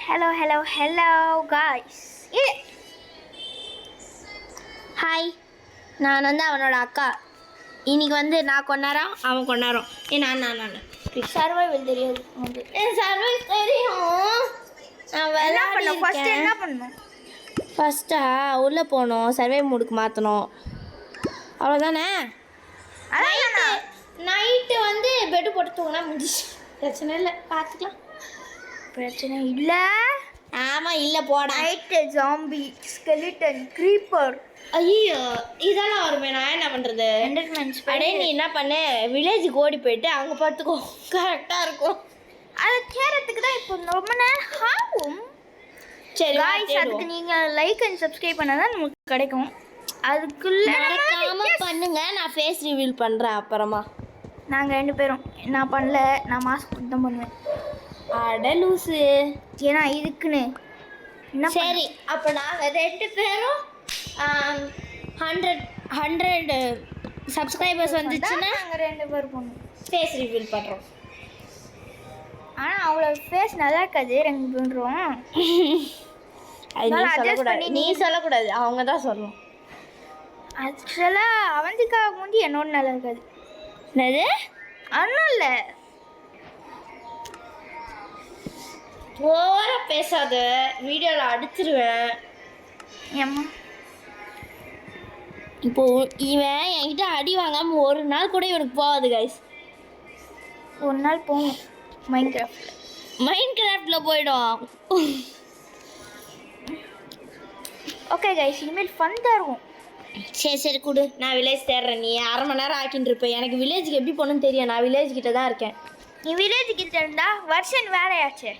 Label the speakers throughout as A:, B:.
A: Hello guys.
B: Hi, நான் வந்து அவனோட அக்கா. இன்னைக்கு வந்து நான் கொண்டாரோம், அவன் கொண்டாரோம். நான்
A: சர்வைவல் தெரியாது
B: சர்வைவ் தெரியும். நான்
A: ஃபர்ஸ்ட் என்ன பண்ணணும்?
B: ஃபர்ஸ்டா உள்ளே போனோம், சர்வை மூடுக்கு மாற்றணும், அவ்வளோதானே. நைட்டு வந்து பெட்டு போட்டு தூங்கினா முடிஞ்சிச்சு. பிரச்சனை இல்லை, பார்த்துக்கலாம்.
A: பிரச்சனை இல்லை.
B: ஆமாம், இல்லை போட.
A: Night zombie, skeleton, creeper.
B: ஐயோ, இதெல்லாம் வருமே, நான் என்ன பண்ணுறது? அடே, நீ என்ன பண்ணு, வில்லேஜுக்கு ஓடி போயிட்டு அங்கே படுத்துக்கோ, கரெக்டாக இருக்கும்.
A: அது தேரத்துக்கு தான் இப்போ ரொம்ப நேரம் ஆகும்.
B: சரி
A: காய்ஸ், அதுக்கு நீங்கள் லைக் அண்ட் சப்ஸ்கிரைப் பண்ணால் தான் நமக்கு கிடைக்கும். அதுக்குள்ளே
B: மறக்காம பண்ணுங்க. நான் ஃபேஸ் ரிவீல் பண்ணுறேன் அப்புறமா.
A: நாங்கள் 2 பேரும் நான் பண்ணல, நான் மாஸ்க் போட்டு தான் பண்ணுவேன்.
B: அட லூஸு.
A: ஏன்னா இதுக்குன்னு என்ன?
B: சரி, அப்போ நாங்கள் 2 பேரும் 100 சப்ஸ்கிரைபர்ஸ் வந்துச்சுன்னா
A: நாங்கள் 2 பேர் பண்ணுவோம்.
B: ஃபேஸ் ரிவீல் பண்ணுறோம்.
A: ஆனால் அவ்வளோ ஃபேஸ் நல்லா இருக்காது 2 பண்ணுறோம்.
B: அது நீ சொல்லக்கூடாது, அவங்க தான் சொல்லணும்.
A: ஆக்சுவலாக அவந்திக்காக முந்தி என்னோட நல்லா இருக்காது.
B: என்னது?
A: அதனால இல்லை,
B: ஓவராக பேசாத, வீடியோவில் அடிச்சிருவேன்.
A: ஏம்மா
B: இப்போ இவன் என்கிட்ட அடி வாங்காமல் ஒரு நாள் கூட இவனுக்கு போகாது கைஸ்.
A: ஒரு நாள் போகும்
B: மைண்ட் கிராஃப்டில் போயிடும்.
A: ஓகே கைஸ், இனிமேல் ஃபன் தான் இருக்கும்.
B: சரி கொடு, நான் வில்லேஜ் தேடுறேன். நீ 1/2 மணி நேரம் ஆக்கின்னு இருப்பேன். எனக்கு வில்லேஜுக்கு எப்படி போகணும்னு தெரியும். நான் வில்லேஜ் கிட்ட தான் இருக்கேன்.
A: நீ வில்லேஜ் கிட்ட இருந்தா வருஷன் வேலையாச்சு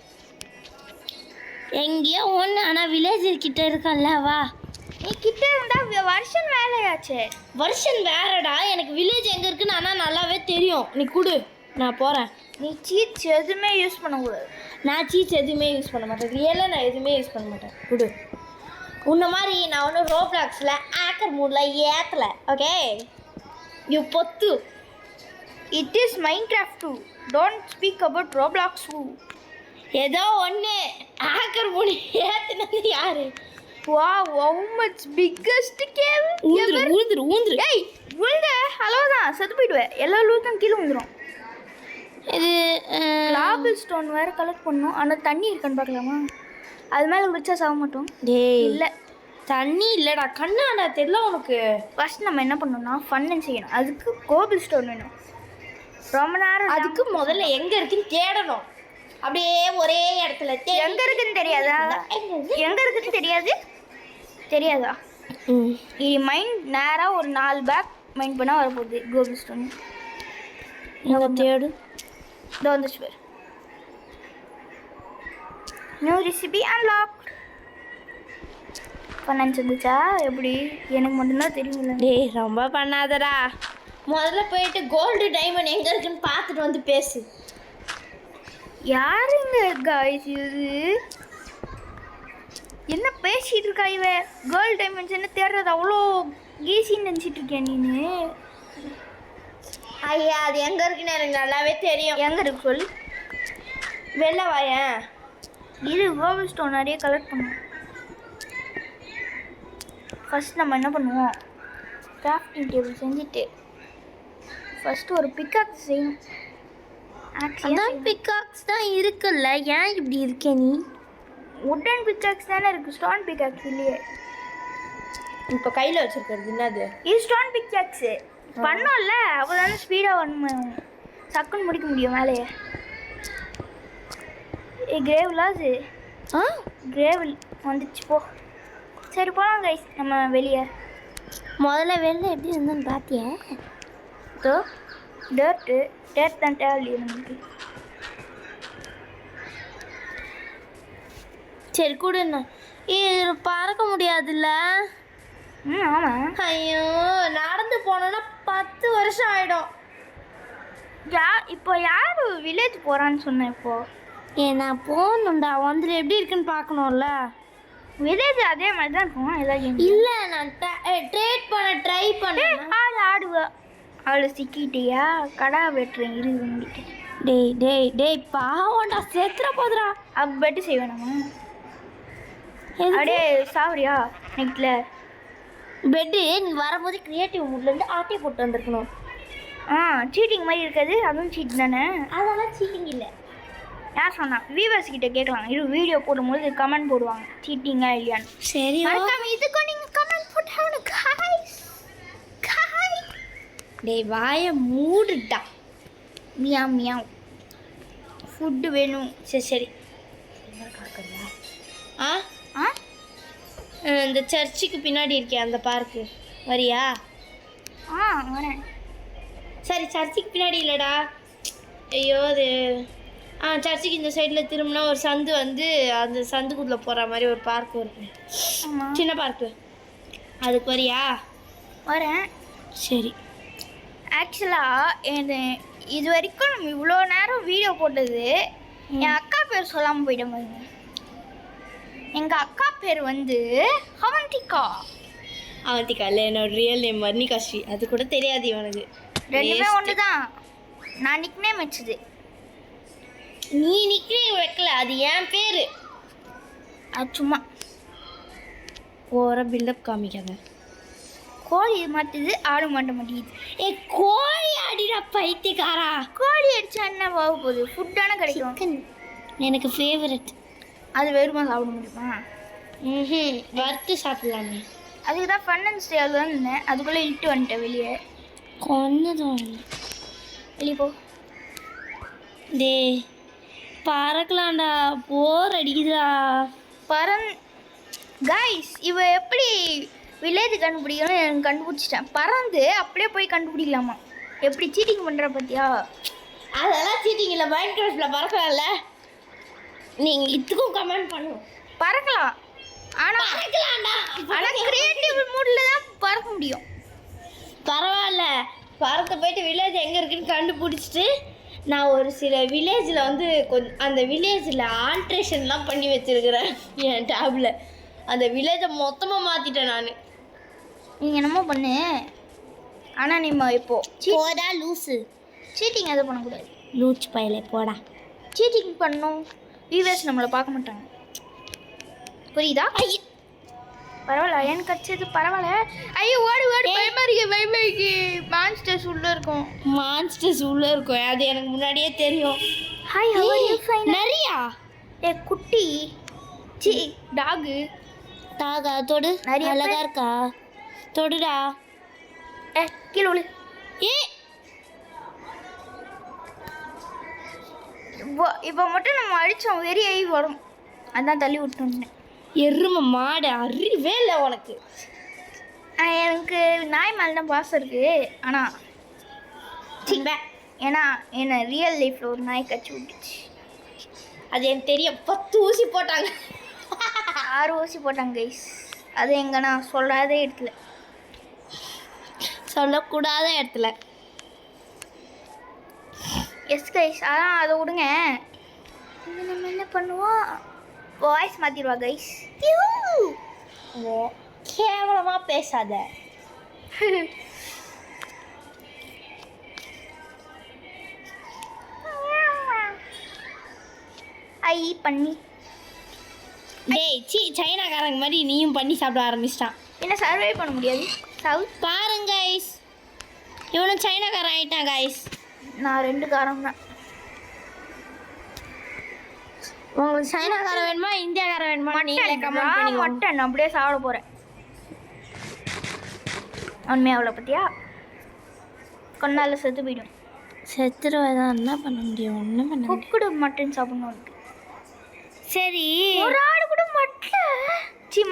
B: எங்கேயோ ஒன்று, ஆனால் வில்லேஜ் கிட்ட இருக்கல. வா,
A: நீ கிட்ட இருந்தா வருஷன் வேலையாச்சு.
B: வருஷன் வேறடா, எனக்கு வில்லேஜ் எங்கே இருக்குன்னு ஆனால் நல்லாவே தெரியும். நீ கொடு, நான் போகிறேன்.
A: நீ சீட்ஸ் எதுவுமே யூஸ் பண்ணக்கூடாது.
B: நான் சீட்ஸ் எதுவுமே யூஸ் பண்ண மாட்டேன். ரியலாக நான் எதுவுமே யூஸ் பண்ண மாட்டேன். கொடு. உன்ன மாதிரி நான் ஒன்றும் ரோப்ளாக்ஸில் ஆக்கர் மூடில் ஏற்றலை. ஓகே, யூ பொத்து.
A: It is Minecraft too, don't speak about Roblox too.
B: ஏதோ ஒன்று ஆக்கர் மூடி ஏற்றுனது யாரு?
A: Wow, how much biggest cave.
B: ஊந்துரு.
A: ஏய், விழுந்த அவ்வளோதான், செத்து போயிடுவேன். எல்லா லூத்தும் கீழே விழுந்துடும்.
B: இது
A: லாபிள் ஸ்டோன் வேறு கலெக்ட் பண்ணணும். ஆனால் தண்ணி இருக்கான்னு பார்க்கலாமா? அது மேலே குடிச்சா சாக மாட்டோம்.
B: டேய்,
A: இல்லை
B: தண்ணி இல்லைடா, கண்ணாடா தெரியல உனக்கு.
A: ஃபர்ஸ்ட் நம்ம என்ன பண்ணணும்னா ஃபன்னு செய்யணும். அதுக்கு கோபிள் ஸ்டோன் வேணும். ரொம்ப நேரம்
B: அதுக்கு முதல்ல எங்கே இருக்குன்னு தேடணும். அப்படியே ஒரே இடத்துல
A: எங்கே இருக்குன்னு தெரியாதா? எங்கே இருக்குன்னு தெரியாதா? இது மைண்ட் நேராக ஒரு 4 பேக் மைண்ட் பண்ணால் வரப்போகுது கோபிள் ஸ்டோன்.
B: தேடு.
A: இதோ வந்துச்சு பேர். New recipe unlock. பண்ணான்னு வந்துச்சா? எப்படி? எனக்கு மட்டும்தான் தெரியுமில்ல.
B: டேய், ரொம்ப பண்ணாதடா. முதல்ல போயிட்டு கோல்டு டைமண்ட் எங்கே இருக்குன்னு பார்த்துட்டு வந்து பேசு.
A: யாருங்க காய்ஸ் இது? என்ன பேசிகிட்டு இருக்கா இவ? கோல்டு டைமண்ட்ஸ் என்ன தேடுறது அவ்வளோ ஈஸின்னு நினச்சிட்டு இருக்கேன் நீ?
B: ஐயா, அது எங்கே இருக்குன்னு எனக்கு நல்லாவே தெரியும்.
A: எங்கே இருக்கு சொல்லு.
B: வெளில வாயேன்.
A: இது கோபிள் ஸ்டோன் நிறைய கலெக்ட் பண்ணுவோம். ஃபஸ்ட் நம்ம என்ன பண்ணுவோம், கிராஃப்டிங் டேபிள் செஞ்சுட்டு ஃபஸ்ட்டு ஒரு பிக்காக்ஸ் செய்யணும்.
B: அதான் பிக்காக்ஸ் தான் இருக்குல்ல, ஏன் இப்படி இருக்கே நீ?
A: உட்டன் பிக்காக்ஸ் தானே இருக்குது, ஸ்டோன் பிக்காக்ஸ் இல்லையே.
B: இப்போ கையில் வச்சுருக்கிறது என்னது?
A: இது ஸ்டோன் பிக்காக்ஸு. பண்ணோம்ல, அப்போ தானே ஸ்பீடாக வரணும், சக்குன்னு முடிக்க முடியும் வேலையை. கிரேவலா அது? கிரேவல் வந்துச்சு. போ, சரி போகலாம் கைஸ். நம்ம வெளியே
B: முதல்ல வெளில எப்படி இருந்தோன்னு பார்த்தியா?
A: டேட் தான் தேவையில்லையே நமக்கு.
B: சரி கூடுண்ணா. இது பறக்க முடியாதுல்ல?
A: ஆமாம்.
B: ஐயோ, நடந்து போனோன்னா 10 வருஷம் ஆகிடும்.
A: இப்போ யார் வில்லேஜ் போகிறான்னு சொன்னேன்? இப்போது
B: நான் போகணுண்டா, வந்து எப்படி இருக்குன்னு பார்க்கணும்ல.
A: வில்லேஜ் அதே மாதிரி தான் இருக்கும் எல்லாம்.
B: இல்லை, நான் ட்ரேட் பண்ண ட்ரை பண்ணேன்.
A: ஆடுவா அவளை சிக்கிட்டியா? கடா வெட்டுறேன் இரு.
B: டேய் டேய் டேய் பாவம்டா செத்துற போதுடா.
A: அப்போ பெட்டு செய்வேன் நம்ம அப்படியே சாவரியா நைட்டில்.
B: பெட்டு நீ வரும்போது கிரியேட்டிவ் மூட்லேருந்து ஆட்டை போட்டு வந்திருக்கணும்.
A: சீட்டிங் மாதிரி இருக்காது, அதுவும் சீட் தானே.
B: அதெல்லாம் சீட்டிங் இல்லை.
A: யார் சொன்னா? வியூவர்ஸ் கிட்ட கேட்கலாம். இது வீடியோ போடும்போது கமெண்ட் போடுவாங்க சீட்டிங்கா இல்லையான்னு.
B: சரி
A: மறக்காம இதுக்கும் நீங்கள் கமெண்ட் போட்டாங்க காய்ஸ்.
B: டேய் வாயை மூடுடா.
A: Meow meow. ஃபுட்டு வேணும்.
B: சரி சரி. ஆ
A: ஆ
B: இந்த சர்ச்சுக்கு பின்னாடி இருக்கே அந்த பார்க்கு வரியா?
A: வரேன்.
B: சரி சர்ச்சுக்கு பின்னாடி இல்லைடா. ஐயோ அது சர்ச்சுக்கு இந்த சைடில் திரும்பினா ஒரு சந்து வந்து அந்த சந்துக்குள்ளே போகிற மாதிரி ஒரு பார்க் இருக்கு.
A: ஆமாம்,
B: சின்ன பார்க்கு. அதுக்கு வரியா?
A: வரேன்.
B: சரி.
A: ஆக்சுவலாக இது வரைக்கும் நம்ம இவ்வளோ நேரம் வீடியோ போட்டது என் அக்கா பேர் சொல்லாமல் போயிட்டேன் பாருங்க. எங்கள் அக்கா பேர் வந்து அவந்திகா.
B: அவந்திகா இல்லை, என்னோட ரியல் நேம் வர்ணிகாஸ்ரீ. அது கூட தெரியாது இவனுக்கு.
A: ரெண்டுமே ஒன்று தான். நான் நிக்னேம் வச்சது.
B: நீ நிக்னேம் வைக்கல, அது என் பேர்.
A: அது சும்மா
B: ஓர பில்டப் காமிக்காத.
A: கோழி மாட்டுது, ஆடு மாட்ட மாட்டேங்குது.
B: கோழி ஆடிடா பைத்தியக்காரா.
A: கோழி அடிச்சா என்ன போக போகுது? ஃபுட்டான கிடைக்கும்.
B: எனக்கு ஃபேவரட்.
A: அது வெறுமா சாப்பிட முடியுமா?
B: வறுத்து சாப்பிடலாமே.
A: அதுக்கு தான் ஃபன் அண்ட் ஸ்டே தான் இருந்தேன். அதுக்குள்ளே இட்டு வந்துட்டேன் வெளியே.
B: கொஞ்சம்
A: வெளியே போ.
B: டேய் பறக்கலாம்டா, போர் அடிக்குதுடா.
A: கைஸ், இவ எப்படி வில்லேஜ் கண்டுபிடிக்கணும்னு எனக்கு கண்டுபிடிச்சிட்டேன். பறந்து அப்படியே போய் கண்டுபிடிக்கலாமா? எப்படி சீட்டிங் பண்ணுற பார்த்தியா?
B: அதெல்லாம் சீட்டிங் இல்லை. மைண்ட் கிராஃப்டில் பறக்கலாம்ல. நீங்கள் இதுக்கும் கமெண்ட் பண்ணும்.
A: பறக்கலாம், ஆனால் கிரியேட்டிவ் மூடில் தான் பறக்க முடியும்.
B: பரவாயில்ல, பறக்க போயிட்டு வில்லேஜ் எங்கே இருக்குன்னு கண்டுபிடிச்சிட்டு நான் ஒரு சில வில்லேஜில் வந்து கொஞ்சம் அந்த வில்லேஜில் ஆல்ட்ரேஷன்லாம் பண்ணி வச்சுருக்கிறேன் என் டேபில். அந்த வில்லேஜை மொத்தமாக மாற்றிட்டேன் நான்.
A: நீங்கள் என்னமோ பண்ணு, ஆனால் நீ இப்போ
B: போடா லூஸு.
A: சீட்டிங் எதுவும் பண்ணக்கூடாது.
B: லூச் பையலே போடா.
A: சீட்டிங் பண்ணணும், வியூவர்ஸ் நம்மளை பார்க்க மாட்டாங்க. புரியுதா? பரவாயில்ல, எனக்கு கடிச்சது பரவாயில்ல. ஐயோ ஓடு ஓடு, பயமாரிக்கு மான்ஸ்டர்ஸ் உள்ளே இருக்கும்.
B: மான்ஸ்டர்ஸ் உள்ளே இருக்கும், அது எனக்கு முன்னாடியே தெரியும்.
A: Hi, how are you?
B: நிறையா
A: குட்டி டாகு.
B: டாகா தொடு,
A: நிறைய
B: அழகா இருக்கா? தொடுடா.
A: கீழே விழு. இப்போ மட்டும் நம்ம அடித்தோம், வெறி ஆகி வரும். அதான் தள்ளி விட்டுருந்தேன்.
B: எருமை மாடு, அறிவே இல்லை உனக்கு.
A: எனக்கு நாய் மேலே தான் பாசம் இருக்குது. ஆனால் ஏன்னா என்னை ரியல் லைஃப்பில் ஒரு நாய் கச்சி விட்டுச்சு.
B: அது எனக்கு தெரியும். 10 ஊசி போட்டாங்க.
A: 6 ஊசி போட்டாங்க கைஸ். அது எங்கன்னா சொல்லாத இடத்துல,
B: சொல்லக்கூடாத இடத்துல.
A: S guys. அதான் அதை விடுங்க. இது நம்ம என்ன பண்ணுவோம், வாய்ஸ் மாற்றிடுவா கைஸ்.
B: கேவலமாக பேசாத.
A: ஐ பண்ணி
B: டேய் சைனாக்காரங்க மாதிரி நீயும் பண்ணி சாப்பிட ஆரம்பிச்சிட்டான்.
A: என்ன சர்வை பண்ண முடியாது.
B: பாருங்க கைஸ், இவனும் சைனாக்காரன் ஆகிட்டான் கைஸ்.
A: நான் 2 காரம் தான்.
B: உங்களுக்கு சைனாக்காரன் வேணுமா இந்தியாக்காரன் வேணுமா நீங்களே கமெண்ட் பண்ணி.
A: மட்டன் அப்படியே சாப்பிட போகிறேன். உண்மையாக அவ்வளோ பற்றியா கொண்டால செத்து போயிடும்.
B: செத்துருவதான் என்ன பண்ண முடியும்? ஒன்றும் பண்ண முடியும்.
A: குக்குடு மட்டன் சாப்பிடணும் உனக்கு.
B: சரி,
A: ஒரு ஆடு கூட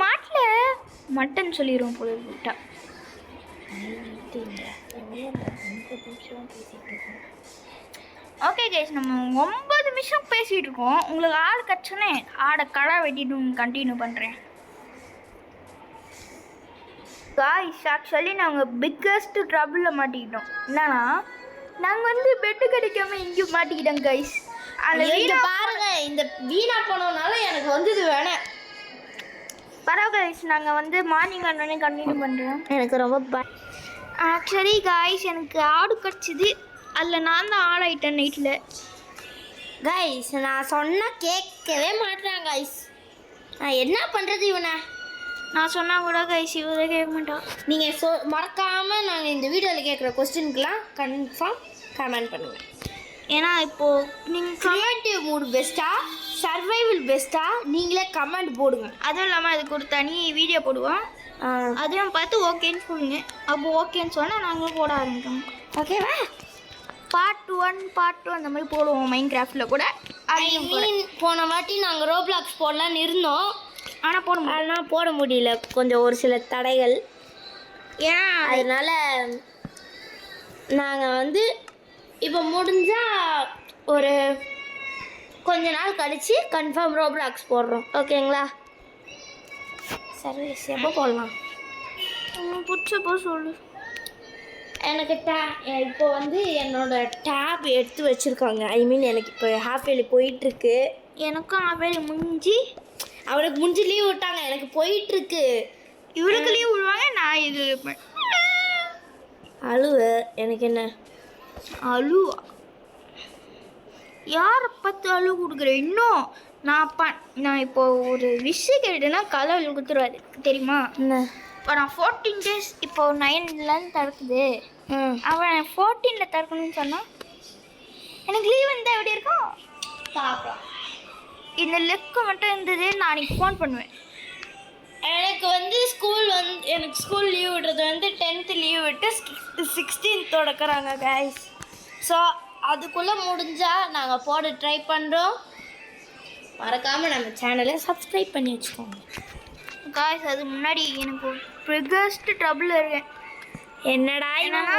A: மாட்டில் மட்டன் சொல்லிடுவோம் போல விட்டா. ஓகே கைஸ், நம்ம 9 நிமிஷம் பேசிகிட்டு இருக்கோம். உங்களுக்கு ஆடு கச்சோன்னே ஆடை கடை வெட்டிட்டு கண்டினியூ பண்ணுறேன். காய்ஸ், ஆக்சுவலி நாங்கள் பிக்கஸ்ட் ட்ரபிளில் மாட்டிக்கிட்டோம். என்னன்னா நாங்கள் வந்து பெட்டு கிடைக்காம இங்கேயும் மாட்டிக்கிட்டோம் கைஸ்.
B: அந்த பாருங்க, இந்த வீணா போனோம்னால எனக்கு வந்து இது வேணாம்.
A: பரவாயில்ல கைஸ், நாங்கள் வந்து மார்னிங் ஆனோடனே கண்டினியூ பண்ணுறோம்.
B: எனக்கு ரொம்ப
A: ஆக்சுவலி காய்ஸ், எனக்கு ஆடு கிடச்சிது. அதில் நான் தான் ஆடாயிட்டேன் நைட்டில்.
B: கைஸ் நான் சொன்னால் கேட்கவே மாட்டேறான் கைஸ். நான் என்ன பண்ணுறது இவனை?
A: நான் சொன்னால் கூட கைஸ் இவரே கேட்க மாட்டான்.
B: நீங்கள் மறக்காமல் நாங்கள் இந்த வீடியோவில் கேட்குற கொஸ்டினுக்குலாம் கன்ஃபார்ம் கமெண்ட் பண்ணுங்கள்.
A: ஏன்னா இப்போது நீங்கள்
B: கிரியேட்டிவ் மூட் பெஸ்ட்டா, சர்வைவல் பெஸ்ட்டா, நீங்களே கமெண்ட் போடுங்க.
A: அதுவும் இல்லாமல் அதுக்கு ஒரு தனி வீடியோ போடுவோம். அதையும் பார்த்து ஓகேன்னு சொல்லுங்க. அப்போ ஓகேன்னு சொன்னால் நாங்களும் போட ஆரம்பிக்கோம்.
B: ஓகேவா?
A: பார்ட் 1 பார்ட் 2 அந்த மாதிரி போடுவோம் மைண்ட் கிராஃப்டில் கூட.
B: போன வாட்டி நாங்கள் ரோப்ளாக்ஸ் போடலான்னு இருந்தோம், ஆனால் போட முடியல, கொஞ்சம் ஒரு சில தடைகள்.
A: ஏன்னா
B: அதனால நாங்கள் வந்து இப்போ முடிஞ்சால் ஒரு கொஞ்ச நாள் கழித்து கன்ஃபார்ம் ரோப்ளாக்ஸ் போடுறோம். ஓகேங்களா? சரி, எப்போ போடலாம்?
A: பிடிச்சப்போ சொல்லு.
B: எனக்கு இப்போ வந்து என்னோட டேப் எடுத்து வச்சுருக்காங்க. ஐ மீன் எனக்கு இப்போ ஹாஃப் இயர்லி போயிட்டுருக்கு.
A: எனக்கும் ஹாஃப் இயர்லி முடிஞ்சு,
B: அவனுக்கு முடிஞ்சு லீவ் விட்டாங்க, எனக்கு போயிட்டுருக்கு.
A: இவருக்கு லீவ் விடுவாங்க, நான் இது
B: அழுவ. எனக்கு என்ன
A: அழுவா? யாரை பார்த்து அழுவு கொடுக்குறேன்? இன்னும் நான் இப்போ ஒரு விஷயம் கேட்டேன்னா கடவுள் கொடுத்துருவாரு தெரியுமா?
B: என்ன?
A: இப்போ நான் 14 days இப்போ 9லேருந்து திறக்குது. அவன் 14ல் திறக்கணும்னு சொன்னான். எனக்கு லீவ் இருந்தால் எப்படி இருக்கும்
B: பார்க்கலாம்.
A: இந்த லெக்கு மட்டும் இருந்தது, நான் அன்றைக்கி ஃபோன் பண்ணுவேன்.
B: எனக்கு வந்து எனக்கு ஸ்கூல் லீவ் விடுறது வந்து 10th லீவ் விட்டு 16th தொடக்கிறாங்க கைஸ். ஸோ அதுக்குள்ளே முடிஞ்சால் நாங்கள் போட ட்ரை பண்ணுறோம். மறக்காமல் நம்ம சேனலை சப்ஸ்கிரைப் பண்ணி வச்சுக்கோங்க
A: காய்ஸ். அது முன்னாடி எனக்கு பிகஸ்ட் ட்ரபிள் இருக்கேன்.
B: என்னடா
A: என்னன்னா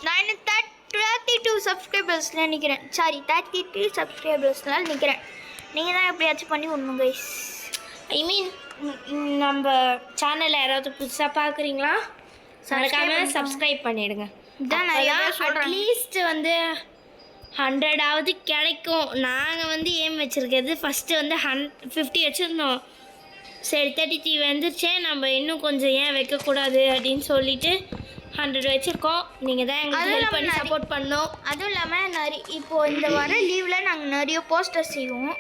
A: நான் இன்னும் 32 சப்ஸ்கிரைபர்ஸில் நிற்கிறேன். சாரி 33 சப்ஸ்கிரைபர்ஸ்னால் நிற்கிறேன். நீங்கள் தான் எப்படியாச்சும் பண்ணி விடணும் கைஸ்.
B: ஐ மீன் நம்ம சேனலில் யாராவது புதுசாக பார்க்குறீங்களா? மறக்காமல் சப்ஸ்கிரைப் பண்ணிவிடுங்க.
A: இதான் நான்
B: அட்லீஸ்ட் வந்து 100ஆவது கிடைக்கும். நாங்கள் வந்து ஏம் வச்சுருக்கிறது ஃபஸ்ட்டு வந்து 50 வச்சுருந்தோம். சரி 33 வந்துருச்சே, நம்ம இன்னும் கொஞ்சம் ஏன் வைக்கக்கூடாது அப்படின்னு சொல்லிட்டு 100 வச்சுருக்கோம். நீங்கள் தான் எங்களுக்கு ஹெல்ப் பண்ணி சப்போர்ட் பண்ணோம்.
A: அதுவும் இல்லாமல் இப்போது இந்த வர லீவில் நாங்கள் நிறைய போஸ்டர் செய்வோம்.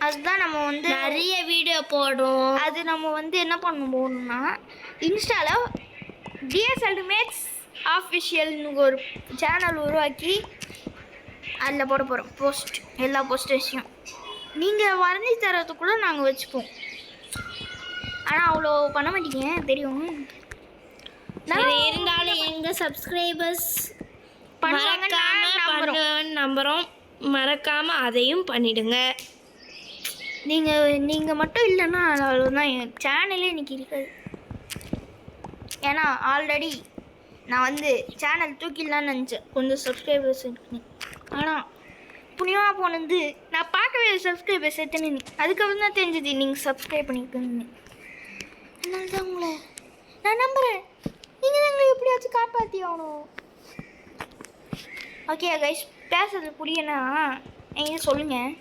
A: அதுதான் நம்ம வந்து
B: நிறைய வீடியோ போடுவோம்.
A: அது நம்ம வந்து என்ன போடணும்னா இன்ஸ்டாவில் டிஎஸ்எல் மேக்ஸ் ஆஃபிஷியல்னு ஒரு சேனல் உருவாக்கி அதில் போட போகிறோம் போஸ்ட். எல்லா போஸ்டர்ஸையும் நீங்கள் வரைஞ்சி தரதுக்குள்ளே நாங்கள் வச்சுப்போம். ஆனால் அவ்வளோ பண்ண மாட்டீங்க தெரியும்.
B: இருந்தாலும் எங்கள் சப்ஸ்கிரைபர்ஸ் பண்ணுவேன்னு நம்புகிறோம். மறக்காமல் அதையும் பண்ணிவிடுங்க.
A: நீங்கள் மட்டும் இல்லைன்னா அவ்வளோதான், என் சேனலே இன்றைக்கி இருக்காது. ஏன்னா ஆல்ரெடி நான் வந்து சேனல் தூக்கிடலான்னு நினச்சேன், கொஞ்சம் சப்ஸ்கிரைபர்ஸ் இருக்குன்னு. ஆனால் புண்ணியமாக போனது நான் பார்க்கவே சப்ஸ்கிரைபர்ஸ் எத்தனை, அதுக்கப்புறம் தான் தெரிஞ்சது நீங்கள் சப்ஸ்கிரைப் பண்ணியிருக்கீங்கன்னு. அதனால தான் உங்களை நான் நம்புகிறேன். நீங்கள் தான் எங்களை எப்படியாச்சும் காப்பாற்றி ஆகணும். ஓகே கைஸ், பேசுறது புரியனா நீங்கள் சொல்லுங்கள்.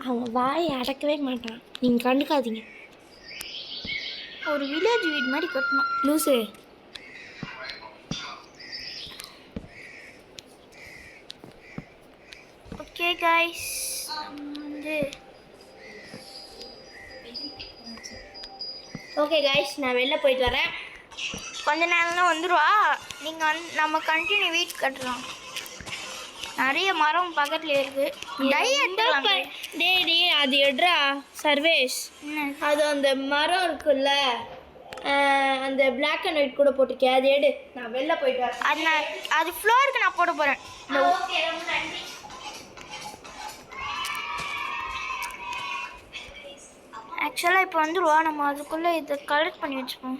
B: அவன் வாயை அடக்கவே மாட்டான், நீங்கள் கண்டுக்காதீங்க.
A: ஒரு வில்லேஜ் வீடு மாதிரி கட்டணும்
B: லூசு.
A: ஓகே கைஸ், வந்து
B: ஓகே கைஸ், நான் வெளில போயிட்டு வரேன்.
A: கொஞ்ச நேரம்லாம் வந்துடுவா. நீங்கள் வந்து நம்ம கண்டினியூ வீட் கட்டுறோம். நிறைய மரம் பக்கத்தில் இருக்குது.
B: டே அது எடுறா சர்வேஷ். அது அந்த மரம் இருக்குல்ல, அந்த பிளாக் அண்ட் ஒயிட் கூட போட்டிருக்கேன், அது எடு. நான் வெளில போயிட்டு வரேன்.
A: அது ஃப்ளோருக்கு நான் போட போகிறேன்.
B: ஓகே, ரொம்ப நன்றி.
A: ஆக்சுவலாக இப்போ வந்துடுவா. நம்ம அதுக்குள்ளே இதை கலெக்ட் பண்ணி வச்சுப்போம்.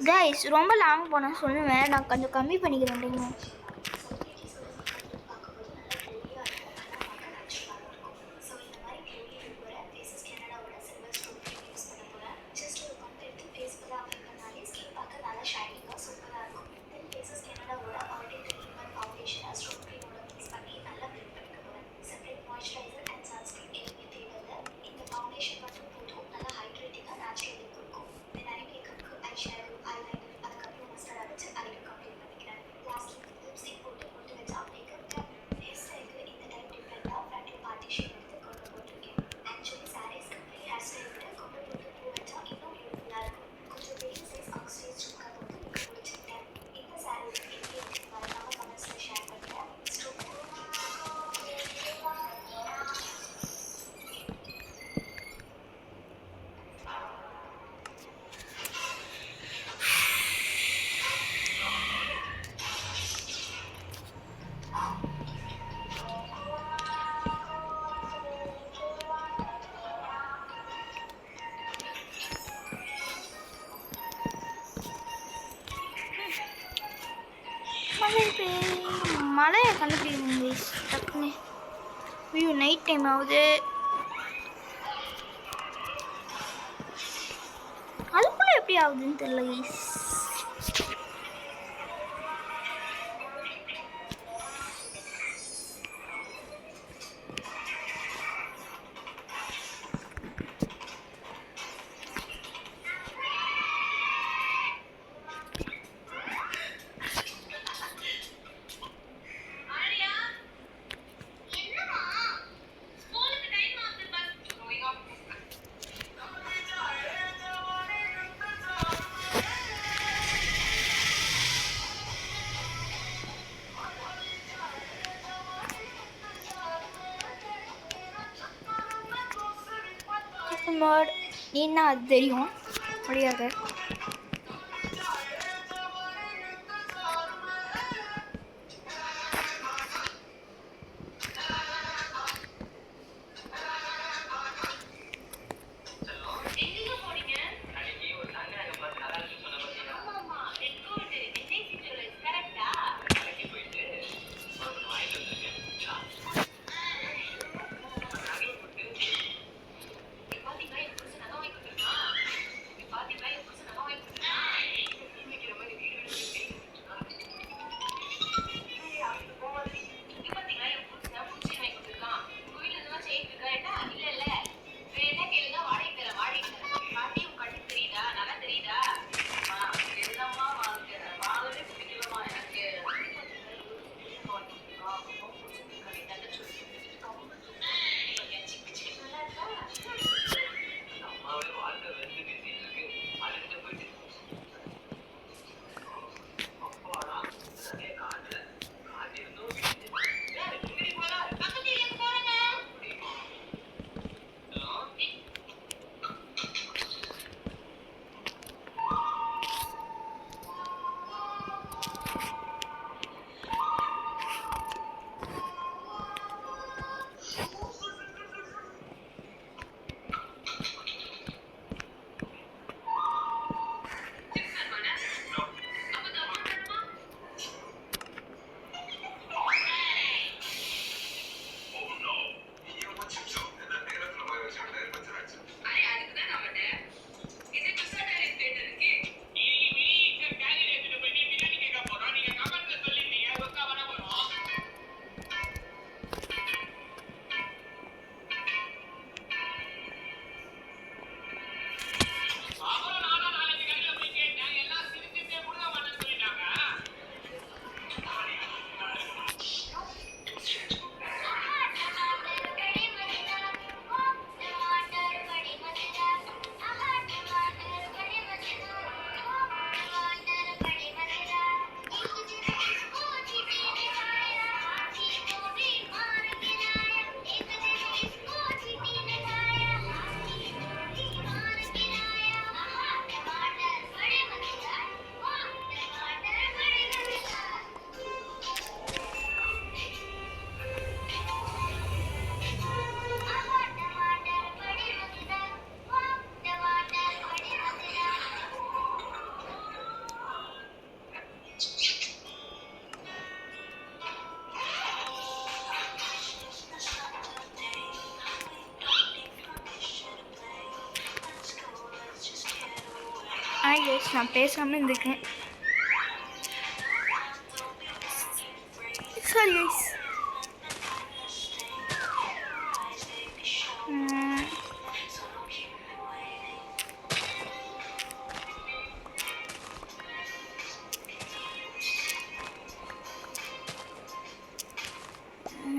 A: கைஸ், ரொம்ப லாங் போனால் சொல்லுவேன், நான் கொஞ்சம் கம்மி பண்ணிக்கிறேன். மலையை கண்டுபிடிக்கணும் கைஸ் டக்குன்னு. ஐயோ நைட் டைம் ஆகுது. அதுக்குள்ள எப்படி ஆகுதுன்னு தெரியல கைஸ். என்ன அது தெரியும் முடியாது. கைஸ் நான் பேசாமல் இருந்திருக்கேன். Sorry guys.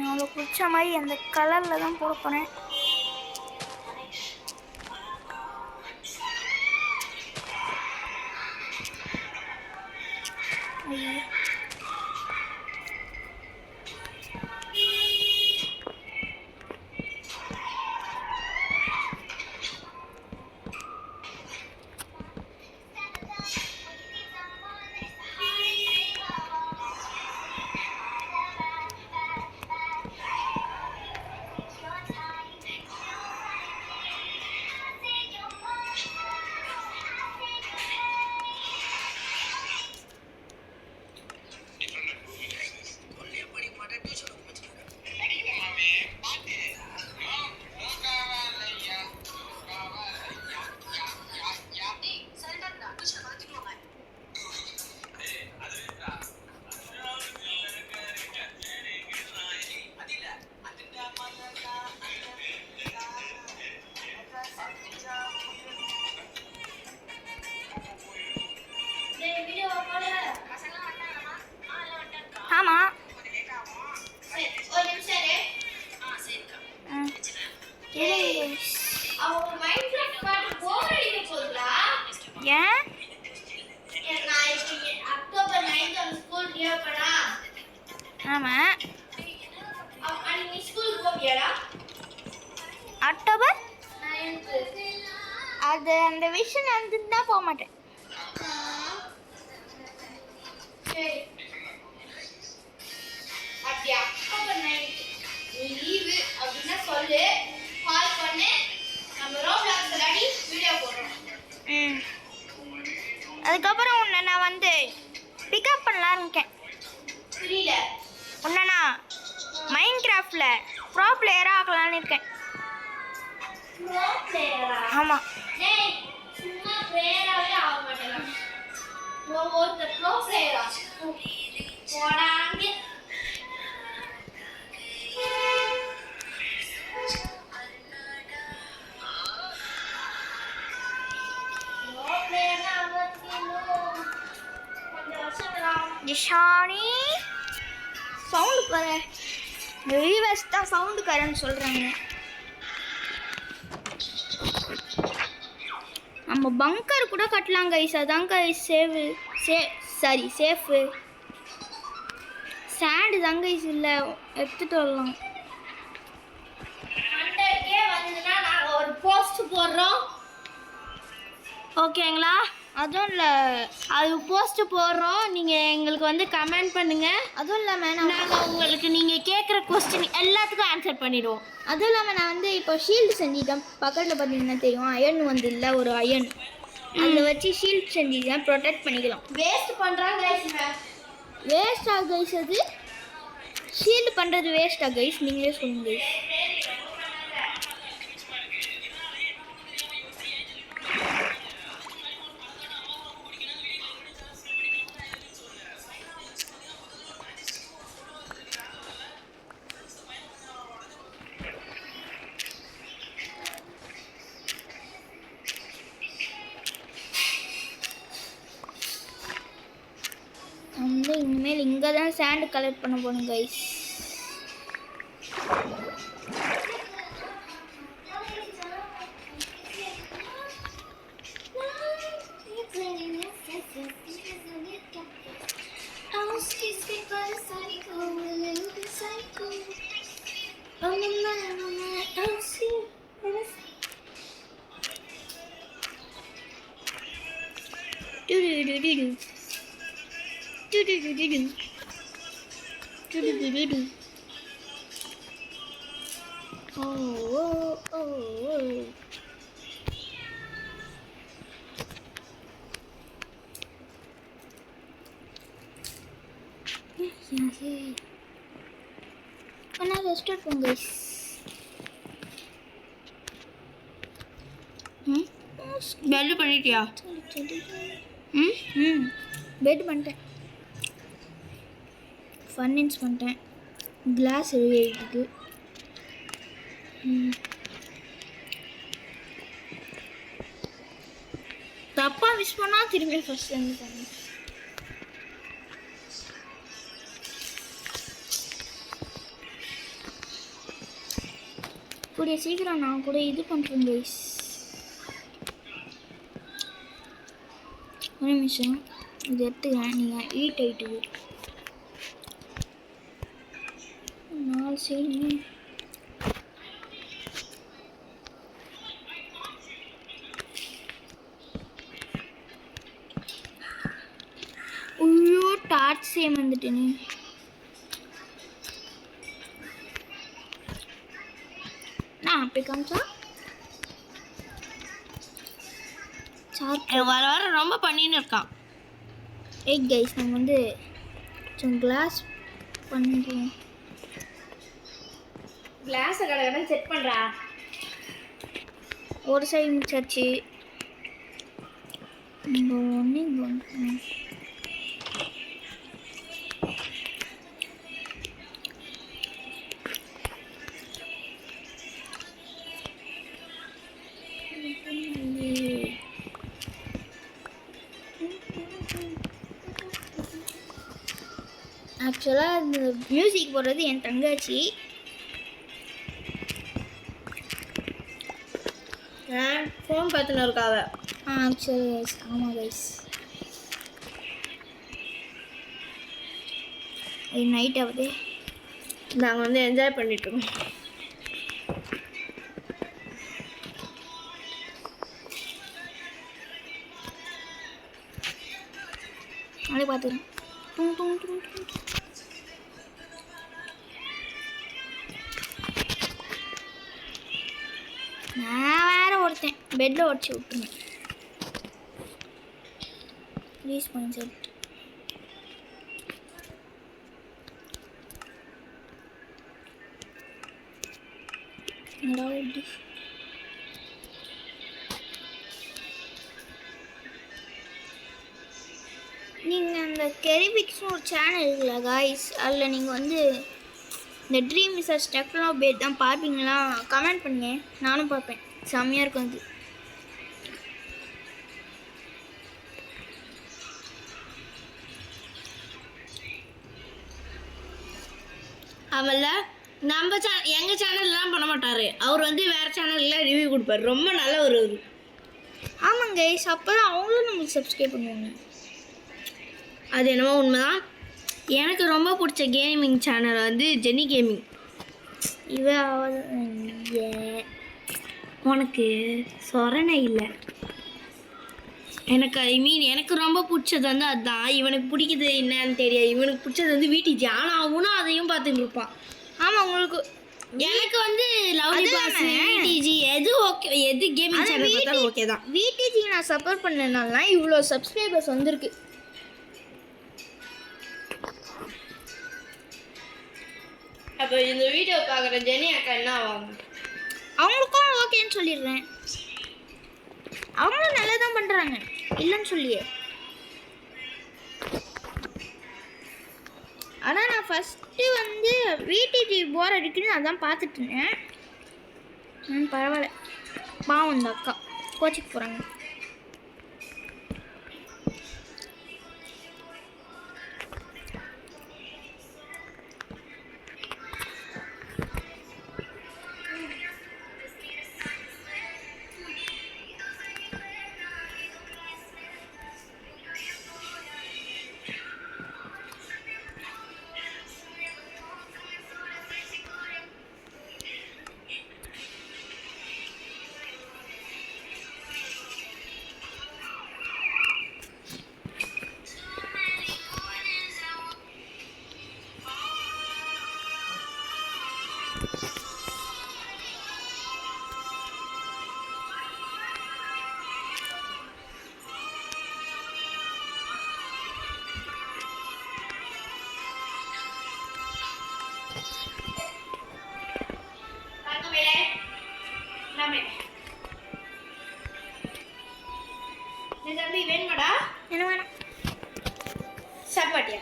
A: அவ்வளோ பிடிச்ச மாதிரி அந்த கலரில் தான் போட போனேன். கிழமை
B: நீ ஸ்கூலுக்கு போவியாடா?
A: October
B: 9th.
A: அது அந்த விஷயம் நடந்துருந்தா போக மாட்டேன்.
B: சரி. அப்படியா? October 9th. நீ லீவு அப்படின்னா சொல்லு, கால் பண்ணு, நம்ம ரோப்ளாக்ஸ் விளையாடி வீடியோ போடுறோம்.
A: அதுக்கப்புறம் உன்னை நான் வந்து பிக்கப் பண்ணலான்னு இருக்கேன்.
B: புரியல.
A: உன்னை நான் மைண்ட் கிராஃப்டில் ப்ரோ பிளேயராக ஆக்கலான்னு இருக்கேன்.
B: ப்ரோ பிளேயரா?
A: ஆமாம்.
B: டேய், சும்மா பிளேயராவே ஆக மாட்டேன். ஒருத்தர் ப்ரோ பிளேயரா? போடா அங்கே. ப்ரோ பிளேயர்னா அவருக்கு இன்னும் கொஞ்சம் வருஷங்களா?
A: ஜிஷானி சவுண்டு பாரு. வியூவர்ஸ் தான் சவுண்டு காரன்னு சொல்கிறாங்க. நம்ம பங்கர் கூட கட்டலாம் கைஸ். அதான் கைஸ் சேஃபு. சேண்டு தான் கைஸ் இல்லை, எடுத்துகிட்டு வரலாம்.
B: 100K வந்துன்னா நாங்க ஒரு போஸ்ட் போடுறோம், ஓகேங்களா?
A: அதுவும் இல்லை,
B: அது போஸ்ட் போடுறோம், நீங்க எங்களுக்கு வந்து கமெண்ட் பண்ணுங்க.
A: அதுவும் இல்லாமல்
B: நாங்க உங்களுக்கு நீங்க கேட்குற கொஸ்டின் எல்லாத்துக்கும் ஆன்சர் பண்ணிடுவோம்.
A: அதுவும் இல்லாமல் நான் வந்து இப்போ ஷீல்டு செஞ்சிட்டேன். பக்கத்தில் பார்த்தீங்கன்னா தெரியும், அயன் வந்து இல்லை, ஒரு அயன் அதில் வச்சு ஷீல்டு செஞ்சுதான் ப்ரொடெக்ட் பண்ணிக்கலாம்.
B: வேஸ்ட் பண்றாங்க கைஸ்.
A: வேஸ்டா கைஸ்? அது ஷீல்டு பண்ணுறது வேஸ்டா கைஸ்? நீங்களே சொல்லுங்க கைஸ். வந்து இனிமேல் இங்கே தான் சேண்டு கலெக்ட் பண்ண போகணும் கைஸ். ரெஸ்டார்ட் பண்ணுங்க guys.
B: பெல் பண்ணிட்டியா?
A: பெட் பண்ணிட்டேன், ஃபன்னின்ஸ் பண்ணிட்டேன், கிளாஸ் எழுதிருக்கு. தப்பா மிஸ் பண்ணா திரும்பி ஃபர்ஸ்ட் வந்து பண்ணு. கூடிய சீக்கிரம் நான் கூட இது பண்ணுறேன் கைஸ். ஒரு நிமிஷம் இது எடுத்துக்கிறேன். நீங்கள் ஈட் ஆகிட்டு 4 சைடு ஐயோ டார்ச் சேம் வந்துட்டேனே. நான் அப்படி காமிச்சா
B: வர வர ரொம்ப பண்ணின்னு இருக்கான்.
A: எயிட் கைஸ் நம்ம வந்து கொஞ்சம் கிளாஸ் பண்ணுறோம்.
B: கிளாஸை கடை செட் பண்ணுறா.
A: ஒரு சைடு மிச்சாச்சு. இங்கே ஒன்று இங்கே ஒன்று. ஆக்சுவலாக இந்த மியூசிக் போடுறது என் தங்கச்சி.
B: ஃபோன் பார்த்துன்னு இருக்காவ.
A: ஆக்சுவலி கைஸ், ஆமாம் கைஸ். நைட் ஆகுது.
B: நாங்கள் வந்து என்ஜாய் பண்ணிட்டுருக்கோம்.
A: நாளே பார்த்துக்கிறேன். டும் டும் டும் டும். நான் வேற ஒருத்தன் பெட்டில் உடச்சி விட்டுருங்க. Please point set. எப்படி நீங்கள் அந்த கெரிபிக்ஸ்னு ஒரு சேனல் இருக்குல்ல காய்ஸ், அதில் நீங்கள் வந்து இந்த ட்ரீம் ரிசர்ச் டெக்னாபேட் தான் பார்ப்பீங்களா? கமெண்ட் பண்ணுங்க, நானும் பார்ப்பேன். செம்மையாக இருக்கும் அது.
B: அவள நம்ம எங்கள் சேனல்லாம் பண்ண மாட்டார். அவர் வந்து வேறு சேனலில் ரிவ்யூ கொடுப்பார். ரொம்ப நல்லவர் அவர்.
A: ஆமாங்க கைஸ், அப்போ தான் அவங்களும் நம்மளுக்கு சப்ஸ்கிரைப் பண்ணுவாங்க.
B: அது என்னமோ உண்மைதான். எனக்கு ரொம்ப பிடிச்ச கேமிங் சேனல் வந்து ஜெனி கேமிங். உனக்கு சொரணை இல்லை. எனக்கு எனக்கு ரொம்ப பிடிச்சது வந்து அதுதான். இவனுக்கு பிடிக்குது என்னன்னு தெரியாது. இவனுக்கு பிடிச்சது வந்து வீட்டுக்கு ஆனால் அவனும் அதையும் பார்த்துட்டு இருப்பான்.
A: ஆமாம், உங்களுக்கு
B: எனக்கு வந்து லவ்லி பாஸ் விடிஜி எது ஓகே, எது கேமிங் சேனல் பார்த்தாலும் ஓகே தான்.
A: விடிஜிக்கு நான் சப்போர்ட் பண்ணனால தான் இவ்வளோ சப்ஸ்கிரைபர்ஸ் வந்திருக்கு.
B: அப்போ இந்த வீடியோ பார்க்குற ஜெனி அக்கா என்ன ஆவாங்க?
A: அவங்களுக்கும் ஓகேன்னு சொல்லிடுறேன். அவங்களும் நல்லா தான் பண்ணுறாங்க, இல்லைன்னு சொல்லியே. ஆனால் நான் ஃபஸ்ட்டு வந்து விடிஜி போர் அடிக்குன்னு அதான் பார்த்துட்டு இருந்தேன். பரவாயில்ல, பாவம் இந்த அக்கா கோச்சிக்கு போகிறாங்க.
B: வேணுமாடா?
A: என்ன வேணும்?
B: சாப்பாட்டியா?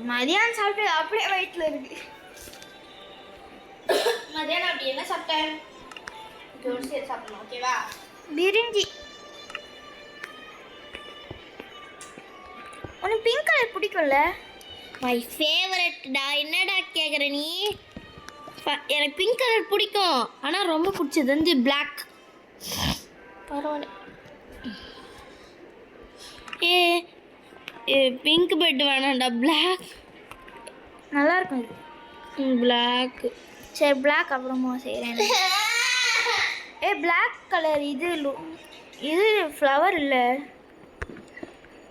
A: மதியானம் சாப்பிட்டு அப்படியே வயிற்றுல இருக்கு.
B: மதியானம் அப்படி என்ன சாப்பிட்டேன்? ஜோடி சேர்த்து சாப்பிடணும், ஓகேவா?
A: பிரிஞ்சி. உனக்கு பிங்க் கலர் பிடிக்கும்ல?
B: மை ஃபேவரட்டா. என்னடா கேட்குற நீ? எனக்கு பிங்க் கலர் பிடிக்கும், ஆனால் ரொம்ப பிடிச்சது வந்து பிளாக்.
A: பரவாயில்ல.
B: பிங்க் பெட் வேணாம்டா, பிளாக்
A: நல்லா இருக்கும் இது.
B: பிளாக்.
A: சரி, பிளாக் அப்புறமா செய்கிறேன். பிளாக் கலர் இது இது ஃப்ளவர் இல்லை.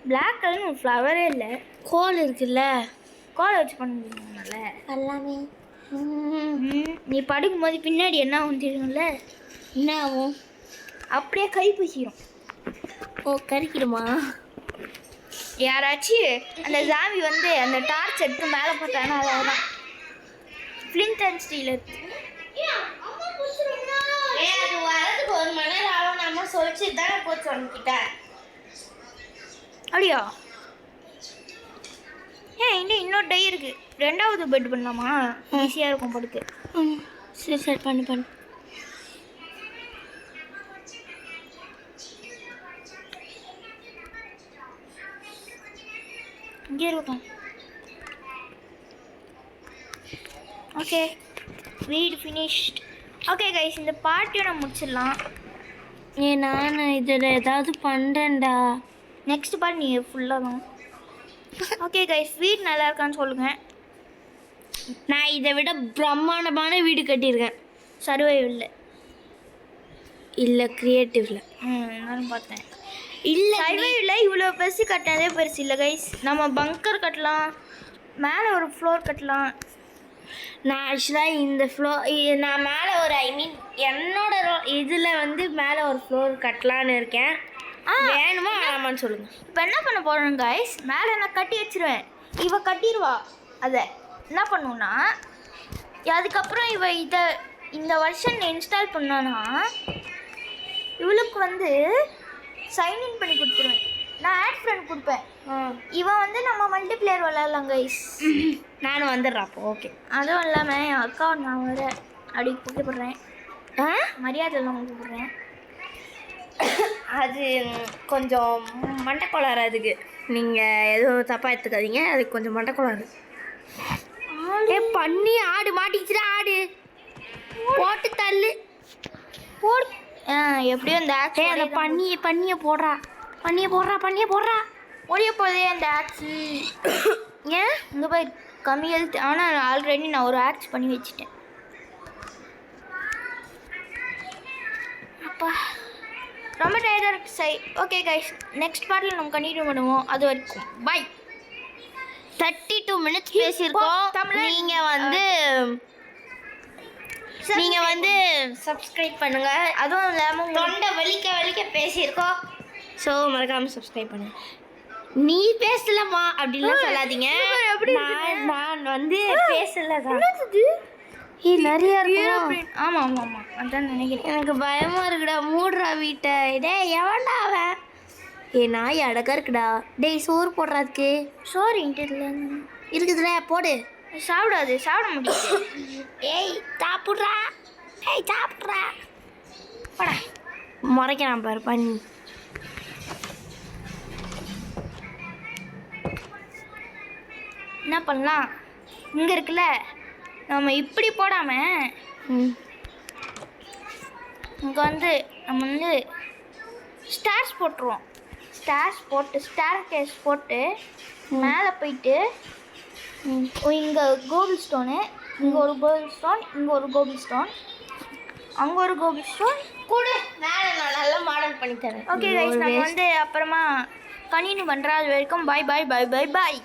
A: பிளாக் கலர் ஒரு ஃப்ளவரே இல்லை.
B: கோல் இருக்குல்ல,
A: கோலை வச்சு பண்ணுவீங்கல்ல
B: எல்லாமே.
A: நீ படுக்கும்போது பின்னாடி என்ன ஆகும் தெரியும்ல?
B: என்ன ஆகும்?
A: அப்படியே கை பூசிடும்.
B: ஓ, கறிக்கிடுமா?
A: யாராச்சும் அந்த ஜாமி வந்து அந்த டார்ச் எடுத்து மேலே பார்த்தாங்கன்னா அதான் ஃப்ளிண்ட் அண்ட் ஸ்டீல் இருக்கு.
B: அது வரதுக்கு 1 மணி நேரம் ஆகும். நம்ம சொல்லிச்சு தானே போச்சு உனக்கிட்ட.
A: அப்படியா? இன்னொரு டை இருக்கு. 2வது பெட் பண்ணலாமா? ஈஸியாக இருக்கும் படுக்க.
B: சரி சரி, பண்ணு.
A: இங்கே இருக்கும். ஓகே, வீடு ஃபினிஷ்ட். ஓகே கைஸ், இந்த பார்ட்டியும் நம்ம முடிச்சிடலாம்.
B: நான் இதில் ஏதாவது பண்ணுறேன்டா.
A: நெக்ஸ்ட் பார்ட் நீங்கள் ஃபுல்லாக தான். ஓகே கைஸ், வீடு நல்லா இருக்கான்னு சொல்லுங்கள்.
B: நான் இதை விட பிரம்மாண்டமான வீடு கட்டியிருக்கேன்.
A: சர்வைவில்
B: இல்லை கிரியேட்டிவ்ல.
A: நானும் பார்த்தேன்.
B: இல்லை
A: சர்வைவில் இவ்வளோ பெருசு கட்டினதே பெருசு இல்லை கைஸ். நம்ம பங்கர் கட்டலாம், மேலே ஒரு ஃப்ளோர் கட்டலாம்.
B: நான் ஆக்சுவலாக இந்த நான் மேலே ஒரு என்னோட இதில் வந்து மேலே ஒரு ஃப்ளோர் கட்டலான்னு இருக்கேன். வேணுமா வேணாமான்னு சொல்லுங்கள்.
A: இப்போ என்ன பண்ண போகிறோம் கைஸ், மேலே நான் கட்டி வச்சிருவேன், இவ கட்டிடுவா. அதை என்ன பண்ணுன்னா, அதுக்கப்புறம் இவ இந்த வருஷன் இன்ஸ்டால் பண்ணோன்னா இவளுக்கு வந்து சைன்இன் பண்ணி கொடுத்துருவேன். நான் ஆட் ஃப்ரெண்ட் கொடுப்பேன். இவன் வந்து நம்ம மல்டிப்ளேயர் விளாட்லாம் கைஸ்.
B: நானும் வந்துடுறேன் அப்போ. ஓகே.
A: அதுவும் இல்லாமல் என் அக்காவை நான் வர அப்படி கூப்பிடுறேன். மரியாதை எல்லாம் கூப்பிடுறேன்.
B: அது கொஞ்சம் மண்டைக்கோளாறு. அதுக்கு நீங்கள் எதுவும் தப்பாக எடுத்துக்காதீங்க. அதுக்கு கொஞ்சம் மண்டைக்கோளாறு. பண்ணி ஆடு மாட்டிக்கிச்சுடா. ஆடு போட்டு தள்ளு
A: போடு. எப்படியும் இந்த ஆக்ஸ்
B: அந்த பண்ணியை போடுறா.
A: ஒழிய போதே அந்த ஆக்ஸு. ஏன் இங்கே போய் கம்மி ஹெல்த். ஆனால் ஆல்ரெடி நான் ஒரு ஆக்ஸ் பண்ணி வச்சுட்டேன். அப்பா ரொம்ப டயர்டாக இருக்கு. ஓகே கைஸ், நெக்ஸ்ட் பார்ட்டில் நம்ம கண்டினியூ பண்ணுவோம். அது வரைக்கும் பை.
B: 32 minutes பேசியிருக்கோம். நீங்கள் வந்து சப்ஸ்கிரைப் பண்ணுங்க.
A: அதுவும் இல்லாமல்
B: தொண்டை வலிக்க பேசியிருக்கோம். ஸோ மறக்காமல் சப்ஸ்கிரைப் பண்ணுங்க. நீ பேசலம்மா அப்படின்லாம் சொல்லாதீங்க. நான் வந்து பேசல தான். நிறைய இருக்கு.
A: ஆமாம் அதான் நினைக்கிறேன்.
B: எனக்கு பயமா இருக்குடா. மூடுறா வீட்டை. டேய் எவன்டா அவன்? நாய் அழகா இருக்குடா. டேய் சோறு போடுறதுக்கு.
A: சோறு இன்டர்ல
B: இருக்குதுல, போடு.
A: சாப்பிடாது, சாப்பிட முடியாது.
B: ஏய் சாப்பிட்றா. போடா. முறைக்கிறான் பாரு பண்ணி.
A: என்ன பண்ணலாம், இங்கே இருக்குல்ல, நம்ம இப்படி போடாமல் இங்கே வந்து நம்ம வந்து ஸ்டார்ஸ் போட்டுருவோம். ஸ்டார் கேஸ் போட்டு மேலே போயிட்டு இங்கே கோபிள் ஸ்டோனு, இங்கே ஒரு கோபிள் ஸ்டோன், இங்கே ஒரு கோபிள் ஸ்டோன், அங்கே ஒரு கோபிள் ஸ்டோன்
B: கூட மேலே நான் நல்லா மாடல் பண்ணி தரேன்.
A: ஓகே கைஸ், நம்ம வந்து அப்புறமா கண்டினியூ பண்ணுறோம். அது வரைக்கும் பாய்.